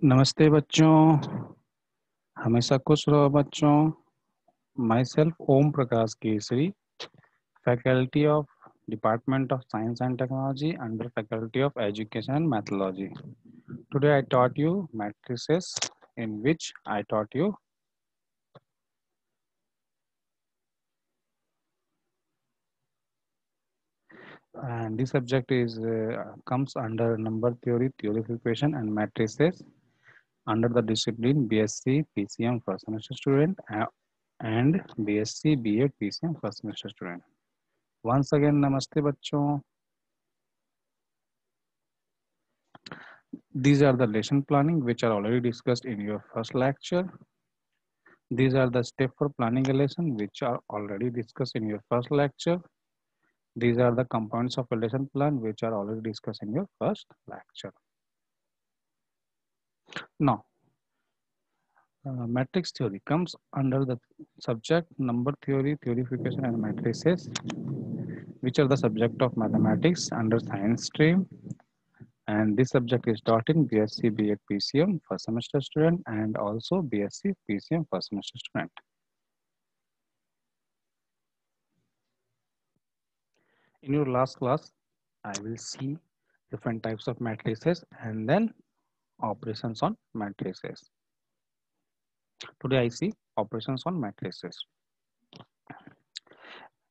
नमस्ते बच्चों। हमेशा खुश रहो बच्चों। Myself Om Prakash Kesari, faculty of department of science and technology under faculty of education and methodology. Today I taught you matrices, in which I taught you and this subject is comes under number theory, theory of equation and matrices under the discipline BSc PCM first semester student and BSc BEd PCM first semester student. Once again, namaste bachcho. These are the lesson planning which are already discussed in your first lecture. These are the steps for planning a lesson which are already discussed in your first lecture. These are the components of a lesson plan which are already discussed in your first lecture. Now, matrix theory comes under the subject number theory, theorification and matrices, which are the subject of mathematics under science stream. And this subject is taught in BSc BEd PCM first semester student and also BSc PCM first semester student. In your last class, I will see different types of matrices and then operations on matrices. Today I see operations on matrices.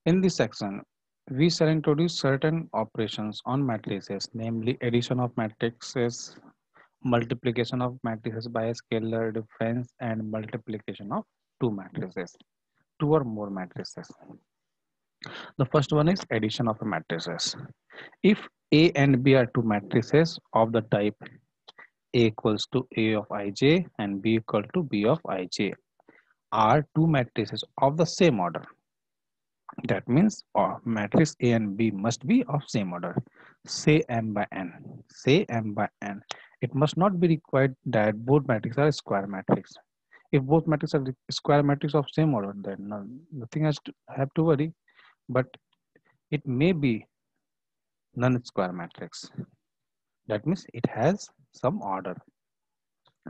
In this section, we shall introduce certain operations on matrices, namely addition of matrices, multiplication of matrices by a scalar difference, and multiplication of two matrices, two or more matrices. The first one is addition of matrices. If A and B are two matrices of the type A equals to A of ij and B equal to B of ij are two matrices of the same order. That means matrix A and B must be of same order. Say m by n. Say m by n. It must not be required that both matrices are square matrix. If both matrices are square matrix of same order, then nothing has to have to worry. But it may be non-square matrix. That means it has some order,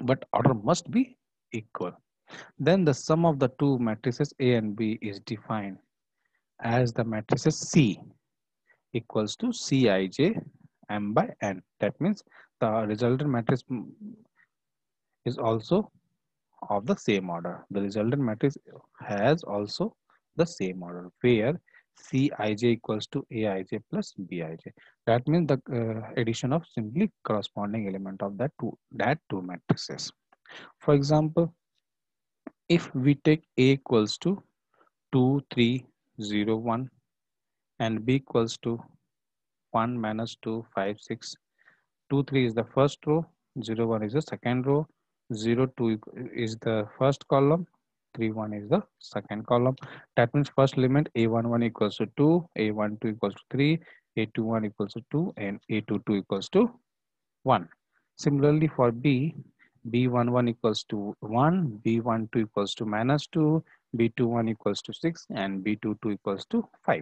but order must be equal. Then the sum of the two matrices A and B is defined as the matrices C equals to Cij m by n. That means the resultant matrix is also of the same order. The resultant matrix has also the same order where Cij equals to Aij plus Bij. That means the addition of simply corresponding element of that two matrices. For example, if we take A equals to 2, 3, 0, 1 and B equals to 1, minus 2, 5, 6, 2, 3 is the first row, 0, 1 is the second row, 0, 2 is the first column, 3, 1 is the second column. That means first element A11 equals to 2, A12 equals to 3, A21 equals to 2 and A22 equals to 1. Similarly for B, B11 equals to 1, B12 equals to minus 2, B21 equals to 6 and B22 equals to 5.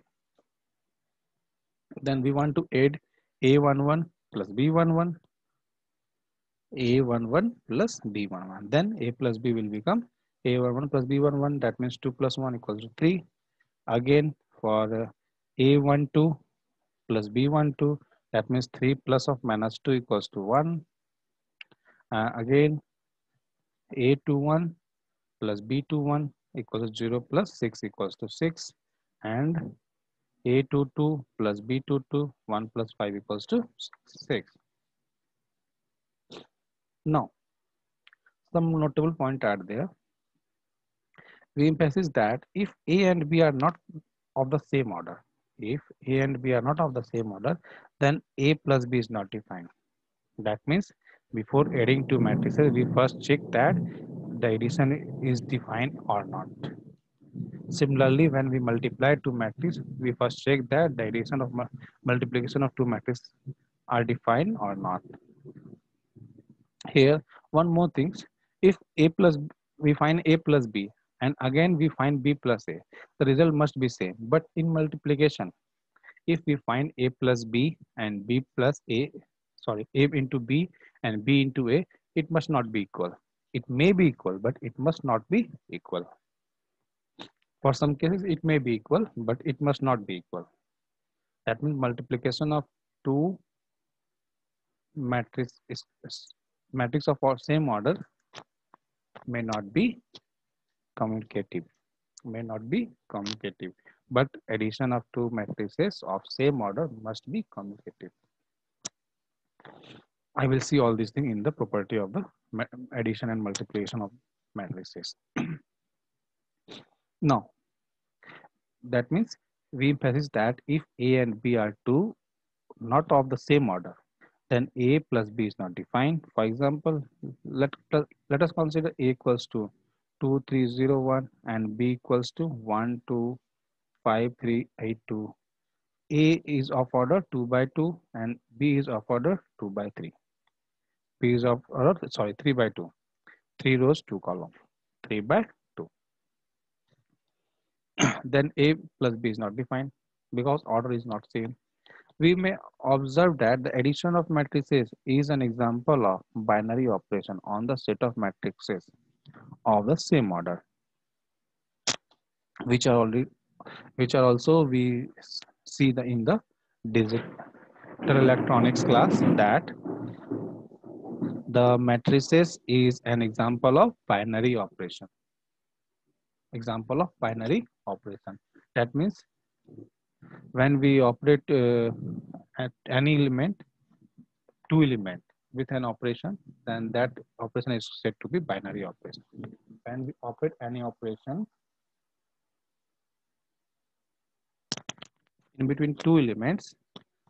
Then we want to add A11 plus B11, A11 plus B11. Then A plus B will become A11 plus B11. That means 2 plus 1 equals to 3. Again for A12 plus B12, that means 3 plus of minus 2 equals to 1. Again A21 plus B21 equals to 0 plus 6 equals to 6. And A22 plus B22, 1 plus 5 equals to 6. Now, some notable point are there. We emphasize that if A and B are not of the same order, if A and B are not of the same order, then A plus B is not defined. That means before adding two matrices, we first check that the addition is defined or not. Similarly, when we multiply two matrices, we first check that the addition of multiplication of two matrices are defined or not. Here, one more thing, if A plus we find A plus B and again we find B plus A, the result must be same. But in multiplication, if we find A plus B and B plus A, sorry, A into B and B into A, it must not be equal. It may be equal, but it must not be equal. For some cases, it may be equal, but it must not be equal. That means multiplication of two matrix matrix of same order may not be commutative. May not be commutative, but addition of two matrices of same order must be commutative. I will see all these things in the property of the addition and multiplication of matrices. Now, that means we emphasize that if A and B are two not of the same order, then A plus B is not defined. For example, let us consider A equals to 2301 and B equals to 125382. A is of order 2 by 2 and B is of order 2 by 3. B is of order, sorry, 3 by 2. 3 rows, 2 columns. 3 by 2. Then A plus B is not defined because order is not same. We may observe that the addition of matrices is an example of binary operation on the set of matrices of the same order, which are also we see in the digital electronics class, that the matrices is an example of binary operation. Example of binary operation. That means when we operate at any element, two element with an operation, then that operation is said to be binary operation. When we operate any operation in between two elements,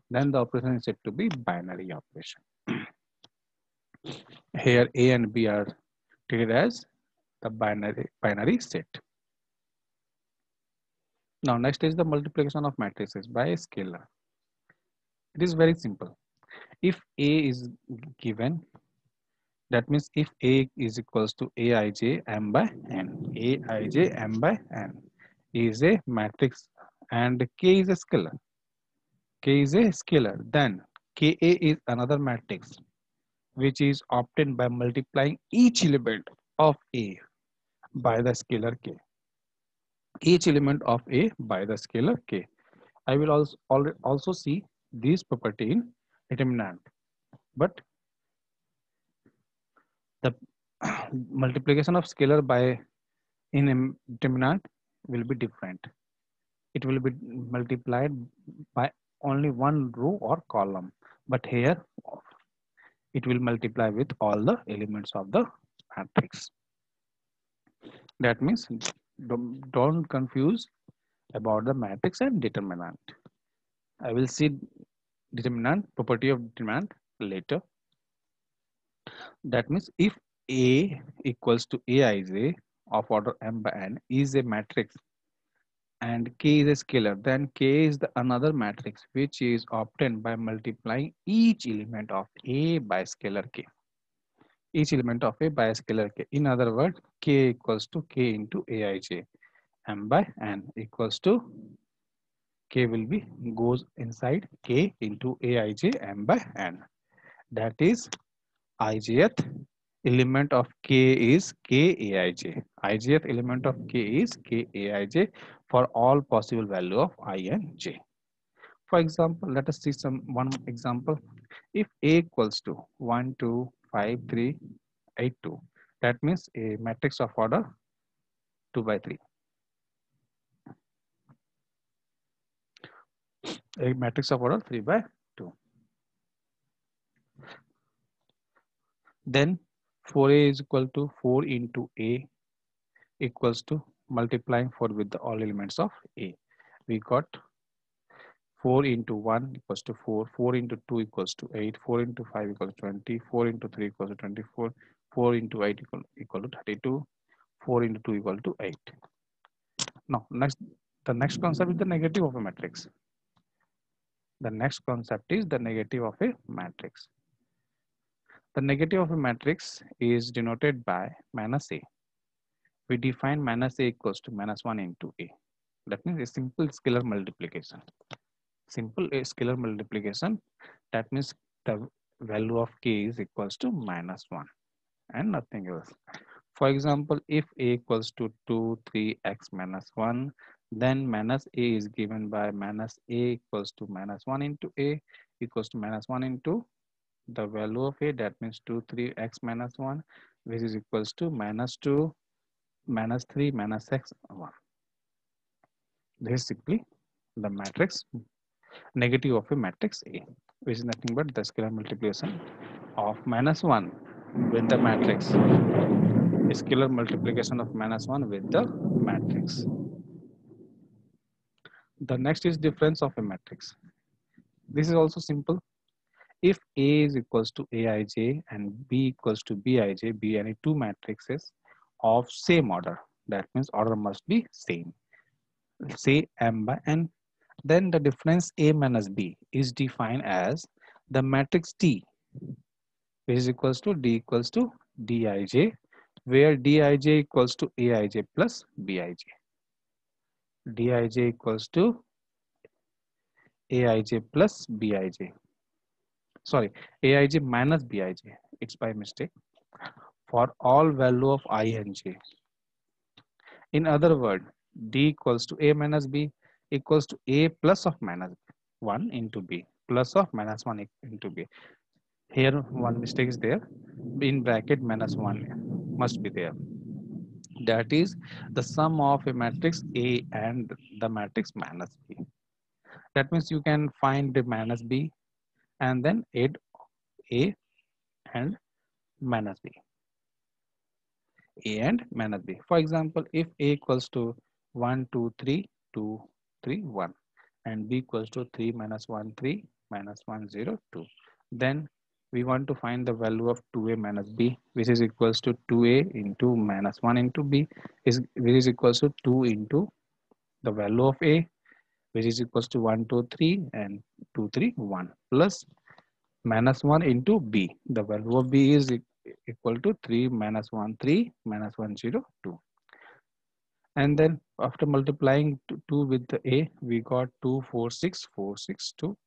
then the operation is said to be binary operation. Here A and B are treated as the binary set. Now next is the multiplication of matrices by a scalar. It is very simple. If A is given, that means if A is equals to Aij m by n, Aij m by n is a matrix and K is a scalar. K is a scalar. Then Ka is another matrix which is obtained by multiplying each element of A by the scalar K. Each element of A by the scalar K. I will also see this property in determinant, but the multiplication of scalar by in a determinant will be different. It will be multiplied by only one row or column, but here it will multiply with all the elements of the matrix. That means don't confuse about the matrix and determinant. I will see determinant, property of determinant later. That means if A equals to Aij of order m by n is a matrix and K is a scalar, then K is the another matrix which is obtained by multiplying each element of A by scalar K. Each element of A by scalar K. In other words, K equals to K into Aij. M by n equals to K will be goes inside K into Aij m by n. That is ijth element of K is Kaij. Ijth element of K is Kaij for all possible value of I and j. For example, let us see one example. If A equals to 1, 2, 5, 3, 8, 2, that means a matrix of order 2 by 3. A matrix of order 3 by 2. Then 4A is equal to 4 into A equals to multiplying 4 with all elements of A. We got 4 into 1 equals to 4, 4 into 2 equals to 8, 4 into 5 equals to 20, 4 into 3 equals to 24, 4 into 8 equal to 32, 4 into 2 equal to 8. Now, the next concept is the negative of a matrix. The next concept is the negative of a matrix. The negative of a matrix is denoted by minus A. We define minus A equals to minus 1 into A. That means a simple scalar multiplication. Simple scalar multiplication. That means the value of K is equals to minus 1. and nothing else. For example, if a equals to 2, 3x minus 1, then minus a is given by minus a equals to minus 1 into a equals to minus 1 into the value of a, that means 2, 3x minus 1, which is equals to minus 2 minus 3 minus x 1. This is simply the matrix negative of a matrix A, which is nothing but the scalar multiplication of minus 1 with the matrix, scalar multiplication of minus 1 with the matrix. The next is difference of a matrix. This is also simple. If A is equals to Aij and B equals to Bij, be any two matrices of same order, that means order must be same, say M by N, then the difference A minus B is defined as the matrix T, which is equals to D equals to Dij, where Dij equals to Aij plus Bij. Dij equals to Aij plus Bij. Sorry, Aij minus Bij. It's by mistake. For all value of I and j. In other word, D equals to A minus B equals to A plus of minus 1 into B plus of minus 1 into B. Here one mistake is there. In bracket minus 1 must be there. That is the sum of a matrix A and the matrix minus B. That means you can find the minus B and then add A and minus B. A and minus B. For example, if A equals to 1, 2, 3, 2, 3, 1 and B equals to 3 minus 1, 3 minus 1, 0, 2. Then we want to find the value of 2A minus B, which is equals to 2A into minus 1 into B, which is equals to 2 into the value of A, which is equals to 1, 2, 3 and 2, 3, 1 plus minus 1 into B. The value of B is equal to 3 minus 1, 3 minus 1, 0, 2. And then after multiplying 2 with the A, we got 2, 4, 6, 4, 6, 2.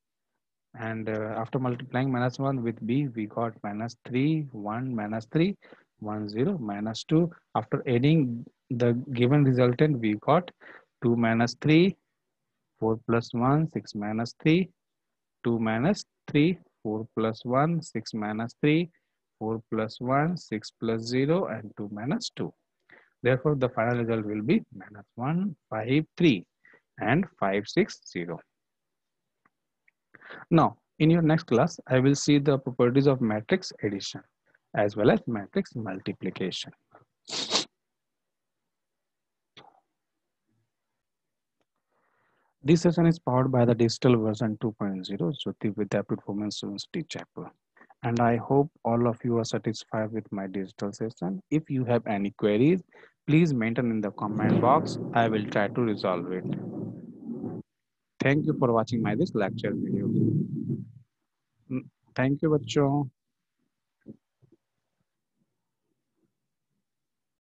And after multiplying minus 1 with B, we got minus 3, 1, minus 3, 1, 0, minus 2. After adding the given resultant, we got 2 minus 3, 4 plus 1, 6 minus 3, 2 minus 3, 4 plus 1, 6 minus 3, 4 plus 1, 6 plus 0, and 2 minus 2. Therefore, the final result will be minus 1, 5, 3 and 5, 6, 0. Now, in your next class, I will see the properties of matrix addition as well as matrix multiplication. This session is powered by the digital version 2.0 Jyoti Vidya Performance University Chapel. And I hope all of you are satisfied with my digital session. If you have any queries, please mention in the comment box. I will try to resolve it. Thank you for watching my this lecture video. Thank you, बच्चों.